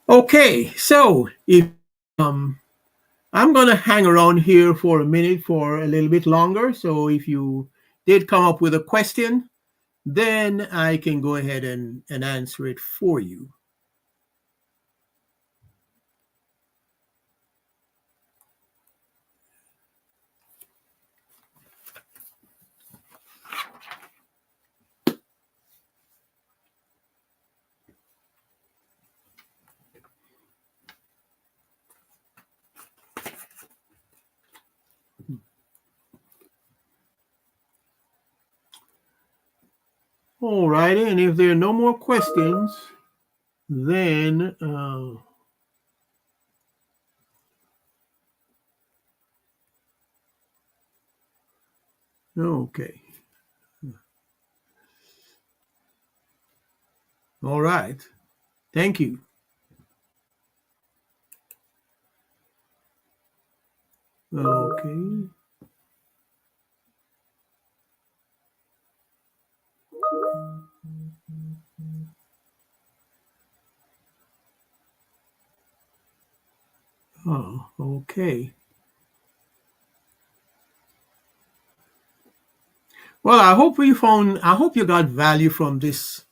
Okay, so if um, I'm gonna hang around here for a minute for a little bit longer. So if you did come up with a question, then I can go ahead and answer it for you. All righty, and if there are no more questions, then okay. All right. Thank you. Okay. Oh, okay. Well, I hope you got value from this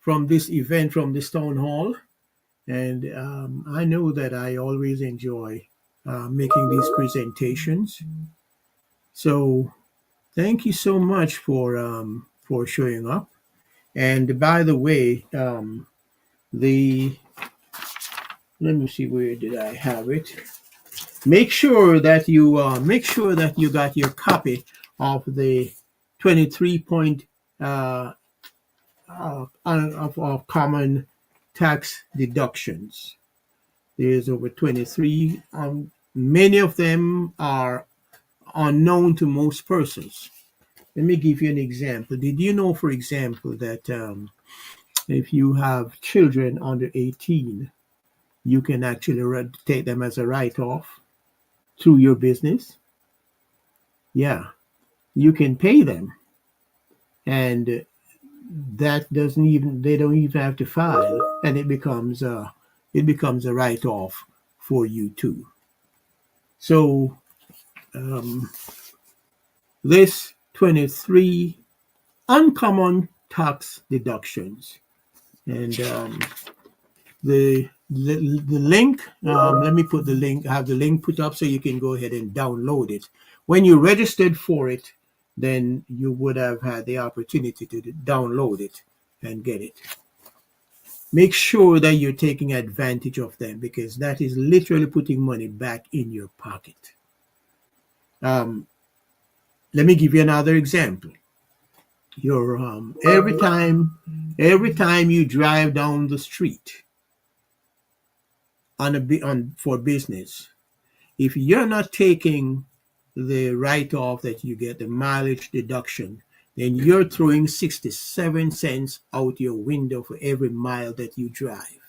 event, from this town hall. And I know that I always enjoy making these presentations. So thank you so much for showing up. And by the way, the let me see, where did I have it? Make sure that you got your copy of the 23 point of common tax deductions. There's over 23. Many of them are unknown to most persons. Let me give you an example. Did you know, for example, that if you have children under 18, you can actually take them as a write off through your business? Yeah, you can pay them, and that doesn't even they don't even have to file, and it becomes a write off for you too. So um, this 23 uncommon tax deductions. And the link, let me put the link, have the link put up so you can go ahead and download it. When you registered for it, then you would have had the opportunity to download it and get it. Make sure that you're taking advantage of them, because that is literally putting money back in your pocket. Um, Let me give you another example. Your every time you drive down the street on for business, if you're not taking the write off that you get, the mileage deduction, then you're throwing 67 cents out your window for every mile that you drive.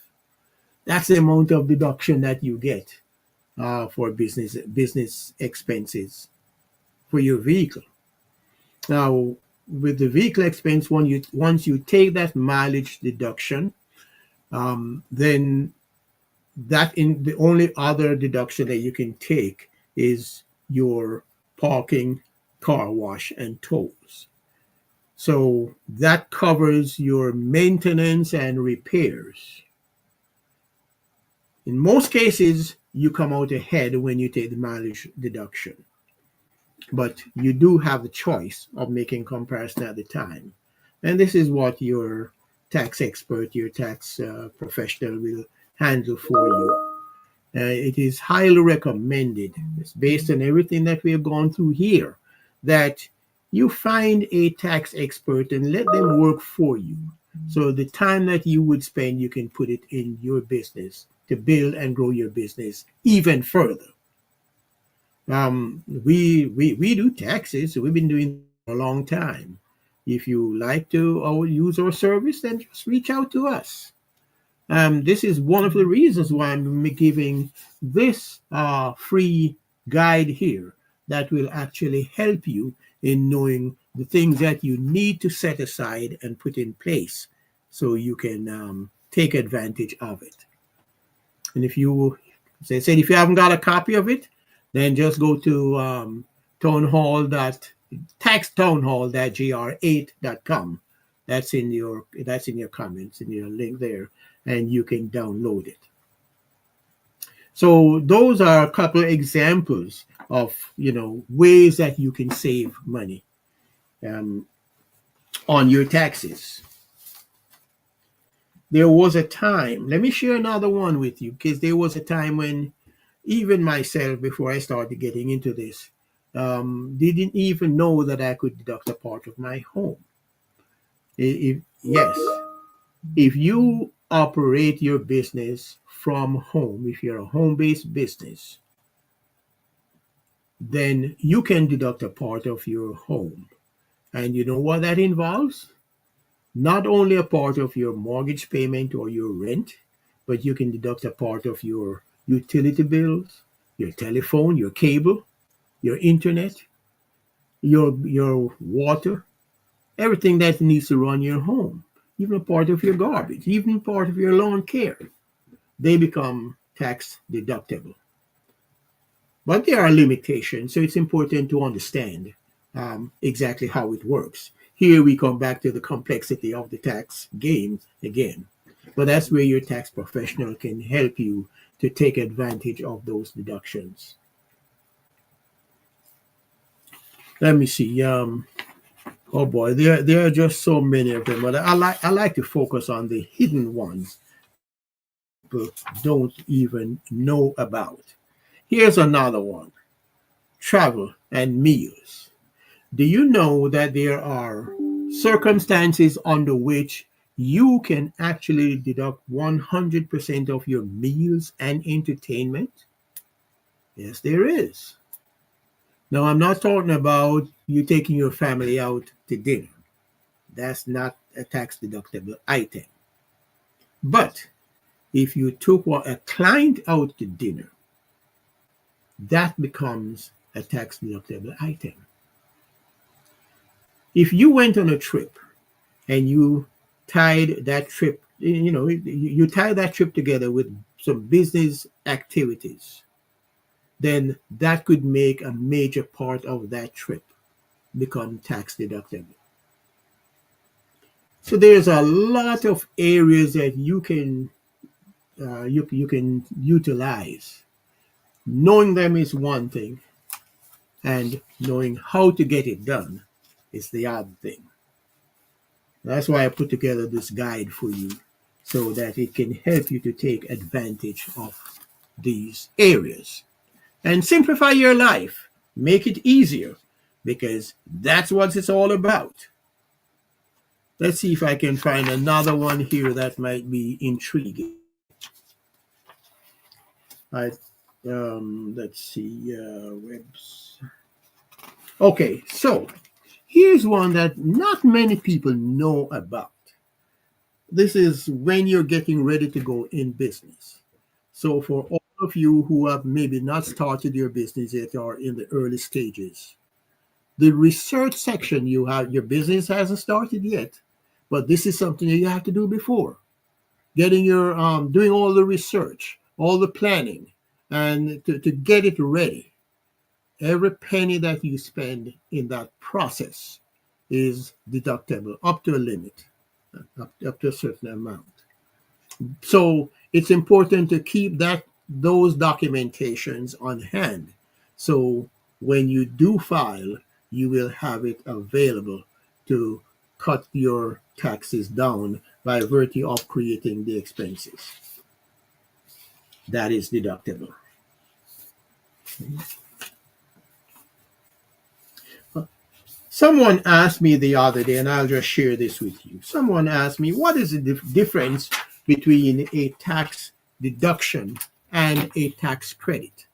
That's the amount of deduction that you get for business expenses for your vehicle. Now, with the vehicle expense, once you take that mileage deduction, then that in the only other deduction that you can take is your parking, car wash, and tolls. So that covers your maintenance and repairs. In most cases, you come out ahead when you take the mileage deduction, but you do have the choice of making comparison at the time. And this is what your tax expert, your tax professional will handle for you. It is highly recommended, it's based on everything that we have gone through here, that you find a tax expert and let them work for you. So the time that you would spend, you can put it in your business to build and grow your business even further. We do taxes. So we've been doing it for a long time. If you like to use our service, then just reach out to us. This is one of the reasons why I'm giving this free guide here that will actually help you in knowing the things that you need to set aside and put in place so you can take advantage of it. And if you said if you haven't got a copy of it, then just go to town hall dot taxtownhall.gr8.com. That's in your comments in your link there, and you can download it. So those are a couple of examples of ways that you can save money um, on your taxes. There was a time. Let me share another one with you, because there was a time when even myself, before I started getting into this, didn't even know that I could deduct a part of my home. Yes, if you operate your business from home, if you're a home-based business, then you can deduct a part of your home. And you know what that involves? Not only a part of your mortgage payment or your rent, but you can deduct a part of your utility bills, your telephone, your cable, your internet, your water, everything that needs to run your home, even a part of your garbage, even part of your lawn care. They become tax deductible. But there are limitations, so it's important to understand exactly how it works. Here we come back to the complexity of the tax game again. But that's where your tax professional can help you to take advantage of those deductions. Let me see. Oh boy, there are just so many of them. But I like to focus on the hidden ones people don't even know about. Here's another one: travel and meals. Do you know that there are circumstances under which you can actually deduct 100% of your meals and entertainment? Yes, there is. Now, I'm not talking about you taking your family out to dinner. That's not a tax deductible item. But if you took a client out to dinner, that becomes a tax deductible item. If you went on a trip and you tied that trip, you tie that trip together with some business activities, then that could make a major part of that trip become tax deductible. So there's a lot of areas that you can utilize. Knowing them is one thing, and knowing how to get it done is the other thing. That's why I put together this guide for you, so that it can help you to take advantage of these areas and simplify your life, make it easier, because that's what it's all about. Let's see if I can find another one here that might be intriguing. I let's see webs. Okay, so here's one that not many people know about. This is when you're getting ready to go in business. So for all of you who have maybe not started your business yet or in the early stages, the research section, you have your business hasn't started yet, but this is something that you have to do before getting your doing all the research, all the planning, and to get it ready. Every penny that you spend in that process is deductible up to a limit, up to a certain amount. So it's important to keep those documentations on hand. So when you do file, you will have it available to cut your taxes down by virtue of creating the expenses. That is deductible. Someone asked me the other day, and I'll just share this with you. Someone asked me, what is the difference between a tax deduction and a tax credit?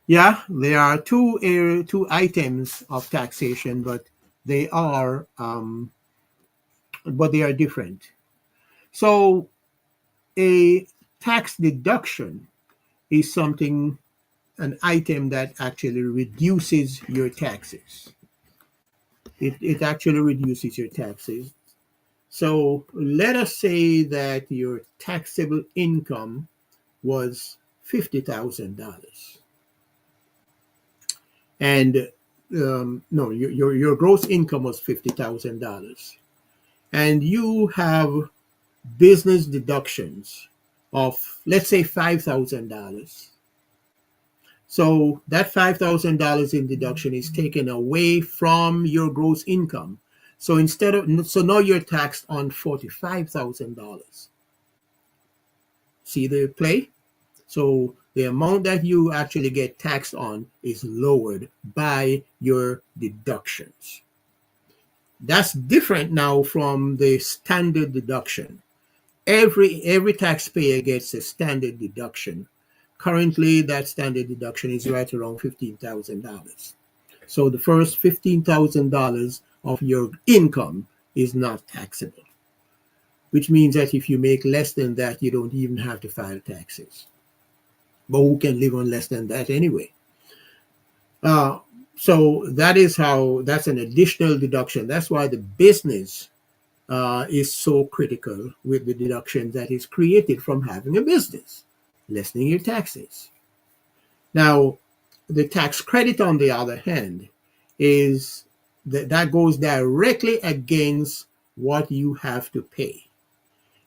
Yeah, there are two items of taxation, but they are different. So a tax deduction is an item that actually reduces your taxes. It actually reduces your taxes. So let us say that your taxable income was $50,000. And no, your gross income was $50,000. And you have business deductions of, let's say, $5,000. So that $5,000 in deduction is taken away from your gross income. So so now you're taxed on $45,000. See the play? So the amount that you actually get taxed on is lowered by your deductions. That's different now from the standard deduction. Every taxpayer gets a standard deduction. Currently, that standard deduction is right around $15,000. So the first $15,000 of your income is not taxable, which means that if you make less than that, you don't even have to file taxes. But who can live on less than that anyway? So that's an additional deduction. That's why the business is so critical with the deduction that is created from having a business, lessening your taxes. Now, the tax credit, on the other hand, is that goes directly against what you have to pay.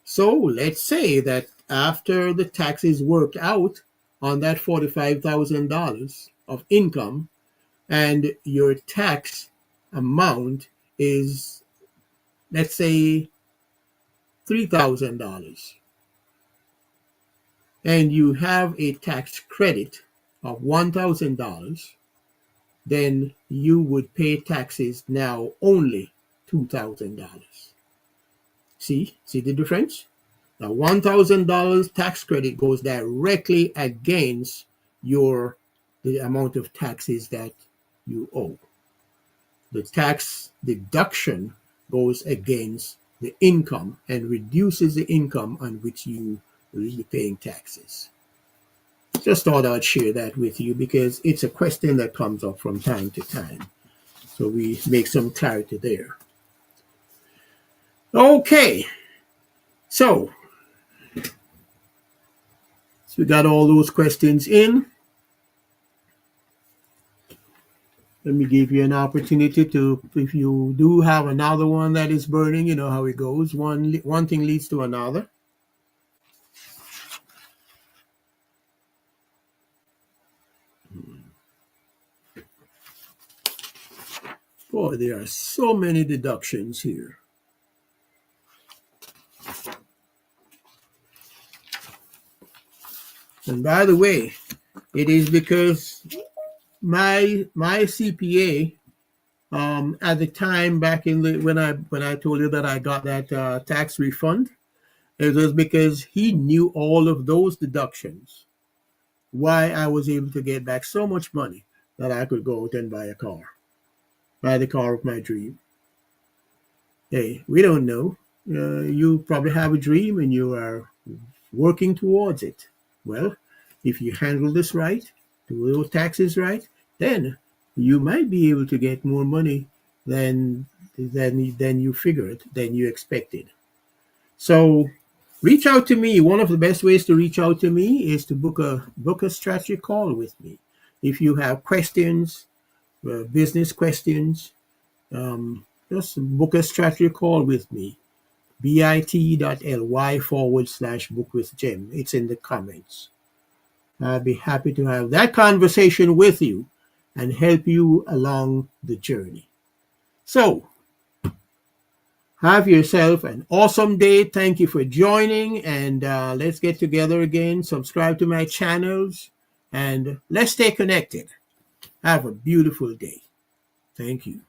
So let's say that after the tax is worked out on that $45,000 of income, and your tax amount is, let's say, $3,000, and you have a tax credit of $1,000, then you would pay taxes now only $2,000. See the difference? Now, $1,000 tax credit goes directly against the amount of taxes that you owe. The tax deduction goes against the income and reduces the income on which you will be paying taxes. Just thought I'd share that with you because it's a question that comes up from time to time. So we make some clarity there. Okay. So we got all those questions in. Let me give you an opportunity to, if you do have another one that is burning, you know how it goes. One thing leads to another. Boy, there are so many deductions here. And by the way, it is because my CPA, at the time back when I told you that I got that tax refund, it was because he knew all of those deductions. Why I was able to get back so much money that I could go out and buy the car of my dream. Hey, we don't know. You probably have a dream and you are working towards it. Well, if you handle this right, do those taxes right, then you might be able to get more money than you figured, than you expected. So reach out to me. One of the best ways to reach out to me is to book a strategy call with me. If you have questions, business questions, just book a strategy call with me. bit.ly/book with Jim. It's in the comments. I'll be happy to have that conversation with you and help you along the journey. So, have yourself an awesome day. Thank you for joining, and let's get together again. Subscribe to my channels, and let's stay connected. Have a beautiful day. Thank you.